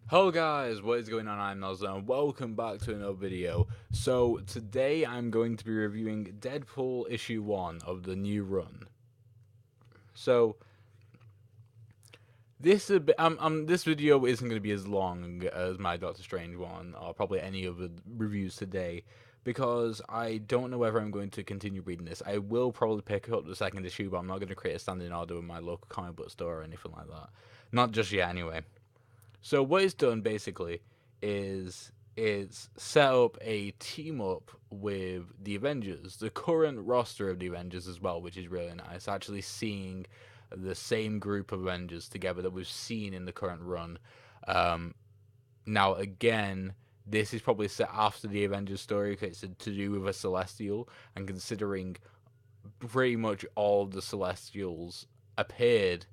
Hello guys, what is going on? I'm Nozza and welcome back to another video. So today I'm going to be reviewing Deadpool issue 1 of the new run. So this video isn't going to be as long as my Doctor Strange one or probably any of the reviews today because I don't know whether I'm going to continue reading this. I will probably pick up the second issue, but I'm not going to create a standing order in my local comic book store or anything like that. Not just yet anyway. So what it's done basically is it's set up a team up with the Avengers, the current roster of the Avengers as well, which is really nice. Actually seeing the same group of Avengers together that we've seen in the current run. Um, Now again, this is probably set after the Avengers story because it's to do with a Celestial, and considering pretty much all the Celestials appeared,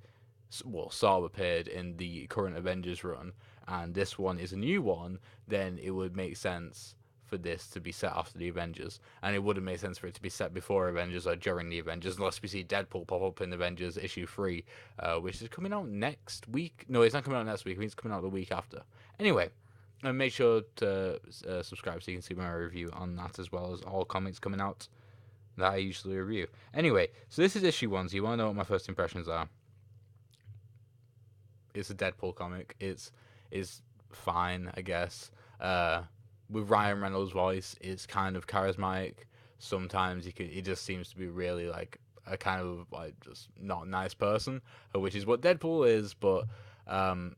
well, sort of appeared in the current Avengers run, and this one is a new one, then it would make sense for this to be set after the Avengers, and it wouldn't make sense for it to be set before Avengers or during the Avengers, unless we see Deadpool pop up in Avengers issue 3, which is coming out next week. No, it's not coming out next week. It's coming out the week after. Anyway, and make sure to subscribe so you can see my review on that, as well as all comics coming out that I usually review. Anyway, so this is issue 1, so you want to know what my first impressions are. It's a Deadpool comic. It's fine, I guess. With Ryan Reynolds' voice, it's kind of charismatic. Sometimes he just seems to be really like a kind of like just not nice person, which is what Deadpool is. But um,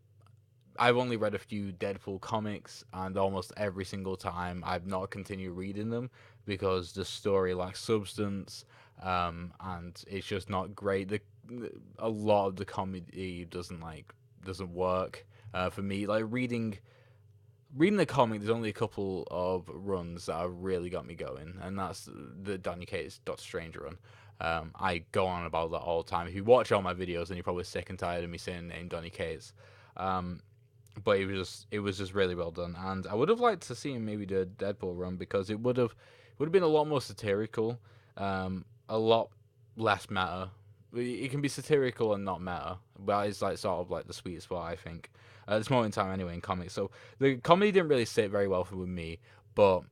I've only read a few Deadpool comics, and almost every single time I've not continued reading them because the story lacks substance, and it's just not great. A lot of the comedy doesn't work for me. Like reading the comic, there's only a couple of runs that have really got me going, and that's the Donny Cates Doctor Strange run. I go on about that all the time. If you watch all my videos, then you're probably sick and tired of me saying the name Donny Cates. But it was just really well done, and I would have liked to see him maybe do a Deadpool run because it would have been a lot more satirical, a lot less meta. It can be satirical and not meta, but it's like sort of like the sweet spot, I think, at this moment in time anyway in comics. So the comedy didn't really sit very well with me, but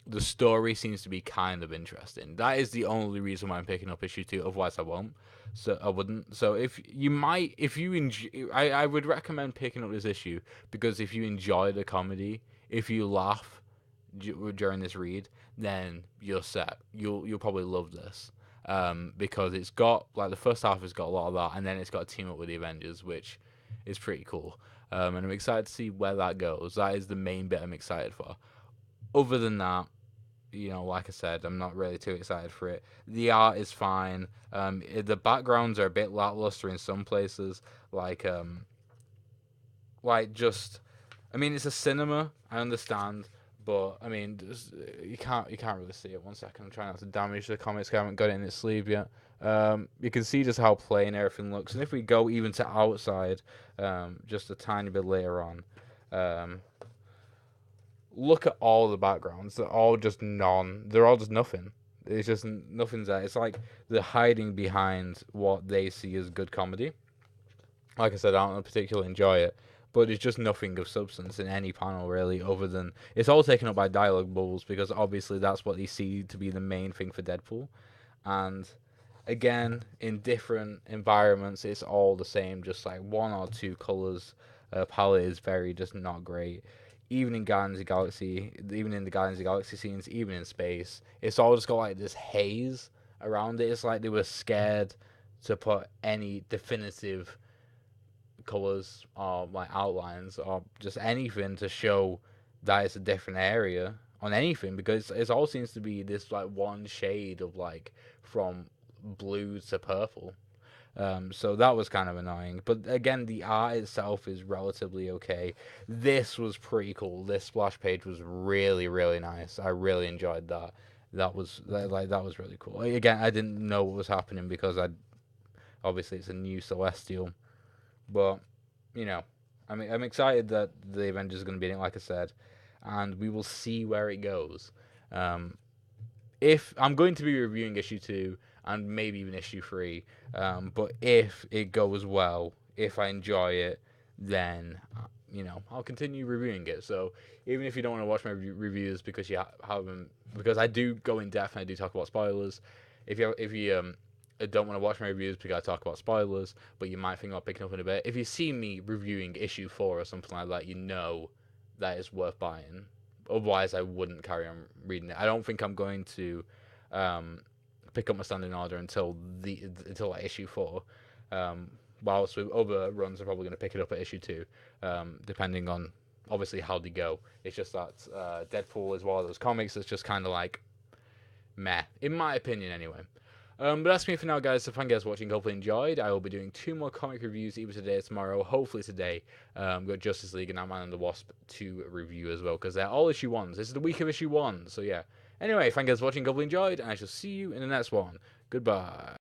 the story seems to be kind of interesting. That is the only reason why I'm picking up issue 2. Otherwise, I won't. So I wouldn't. So if you enjoy, I would recommend picking up this issue because if you enjoy the comedy, if you laugh during this read, then you're set. You'll probably love this. Because it's got like the first half has got a lot of that, and then it's got a team up with the Avengers, which is pretty cool. And I'm excited to see where that goes. That is the main bit I'm excited for. Other than that, like I said, I'm not really too excited for it. The art is fine. The backgrounds are a bit lackluster in some places, like just. I mean, it's a cinema. I understand, but I mean, you can't really see it. 1 second, I'm trying not to damage the comics. I haven't got it in its sleeve yet. You can see just how plain everything looks, and if we go even to outside, just a tiny bit later on, look at all the backgrounds. They're all just They're all just nothing. It's just nothing's there. It's like they're hiding behind what they see as good comedy. Like I said, I don't particularly enjoy it, but it's just nothing of substance in any panel really, other than it's all taken up by dialogue bubbles because obviously that's what they see to be the main thing for Deadpool. And again, in different environments, it's all the same, just like one or two colors. Palette is very just not great. Even in Guardians of the Galaxy, even in the Guardians of the Galaxy scenes, even in space, it's all just got like this haze around it. It's like they were scared to put any definitive colors or like outlines or just anything to show that it's a different area on anything because it all seems to be this like one shade of like from blue to purple. So that was kind of annoying. But again, the art itself is relatively okay. This was pretty cool. This splash page was really, really nice. I really enjoyed that. That was really cool. Again, I didn't know what was happening because I obviously it's a new Celestial, but you know, I'm excited that the Avengers is going to be in it, like I said, and we will see where it goes. Um, if I'm going to be reviewing issue 2 and maybe even issue 3, but if it goes well, if I enjoy it, then I'll continue reviewing it. So even if you don't want to watch my reviews because you haven't, because I do go in depth and I do talk about spoilers. If you don't want to watch my reviews because I talk about spoilers, but you might think about picking up in a bit. If you see me reviewing issue 4 or something like that, that is worth buying. Otherwise, I wouldn't carry on reading it. I don't think I'm going to pick up my standing order until like issue 4. Whilst with other runs, I'm probably going to pick it up at issue 2, depending on obviously how they go. It's just that Deadpool is one of those comics that's just kind of like meh, in my opinion, anyway. But that's me for now, guys. So thank you guys for watching. Hopefully enjoyed. I will be doing 2 more comic reviews either today or tomorrow. Hopefully today. Got Justice League and Ant-Man and the Wasp to review as well, because they're all issue 1s. This is the week of issue 1, so yeah. Anyway, thank you guys for watching. Hopefully enjoyed, and I shall see you in the next one. Goodbye.